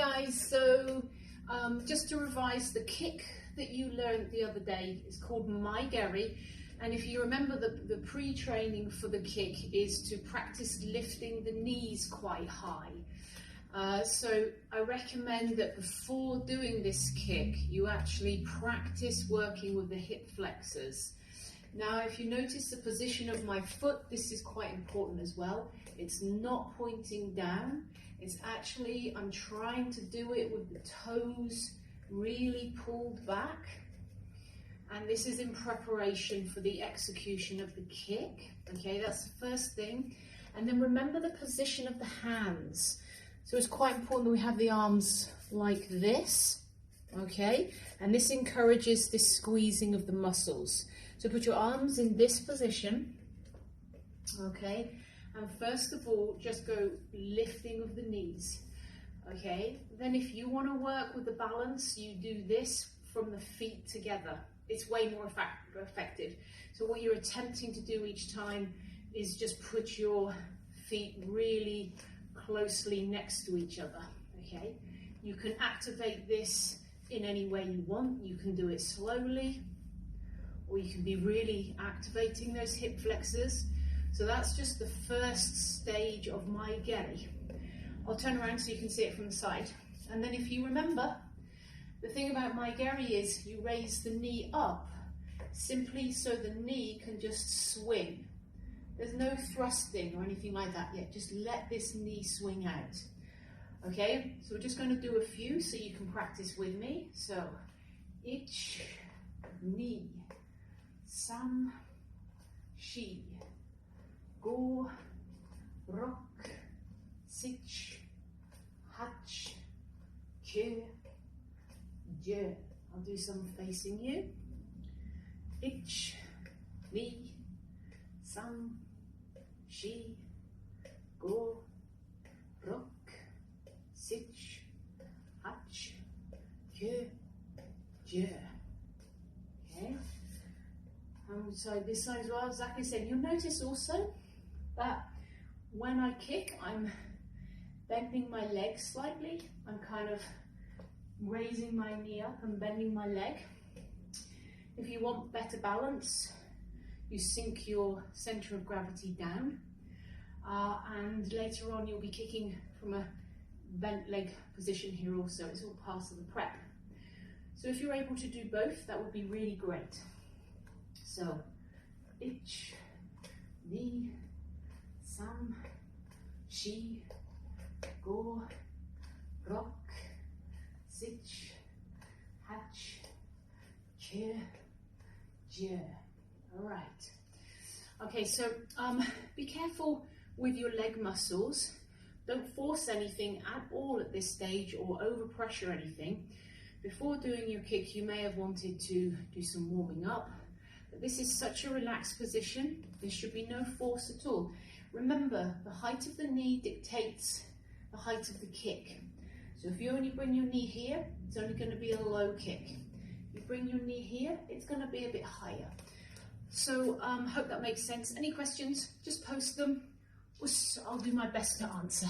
guys, so just to revise, the kick that you learned the other day is called my geri, and if you remember, the pre-training for the kick is to practice lifting the knees quite high. So I recommend that before doing this kick you actually practice working with the hip flexors. Now if you notice the position of my foot, this is quite important as well. It's not pointing down, it's actually, I'm trying to do it with the toes really pulled back, and this is in preparation for the execution of the kick. Okay, that's the first thing. And then remember the position of the hands. So it's quite important that we have the arms like this, okay? And this encourages this squeezing of the muscles. So put your arms in this position, okay? And first of all, just go lifting of the knees, okay? Then if you want to work with the balance, you do this from the feet together. It's way more effective. So what you're attempting to do each time is just put your feet really closely next to each other, okay? You can activate this in any way you want. You can do it slowly, or you can be really activating those hip flexors. So that's just the first stage of my geri. I'll turn around so you can see it from the side. And then if you remember, the thing about my geri is you raise the knee up simply so the knee can just swing. There's no thrusting or anything like that yet. Just let this knee swing out. Okay, so we're just going to do a few so you can practice with me. So, ich, ni, sam, shi, go, rock, sich, hach, ke, je. I'll do some facing you. Ich, ni, sam, shi, go, rock, sich, hach, ke, je. Okay. So this side as well, exactly the same. You'll notice also that when I kick, I'm bending my leg slightly. I'm kind of raising my knee up and bending my leg. If you want better balance, you sink your center of gravity down, and later on you'll be kicking from a bent leg position here also. It's all part of the prep. So if you're able to do both, that would be really great. So, ich, ni, sam, shi, go, rock, sich, hach, ke, je. All right. Okay, so be careful with your leg muscles. Don't force anything at all at this stage or overpressure anything. Before doing your kick, you may have wanted to do some warming up, but this is such a relaxed position. There should be no force at all. Remember, the height of the knee dictates the height of the kick. So if you only bring your knee here, it's only going to be a low kick. If you bring your knee here, it's going to be a bit higher. So hope that makes sense. Any questions, just post them. I'll do my best to answer.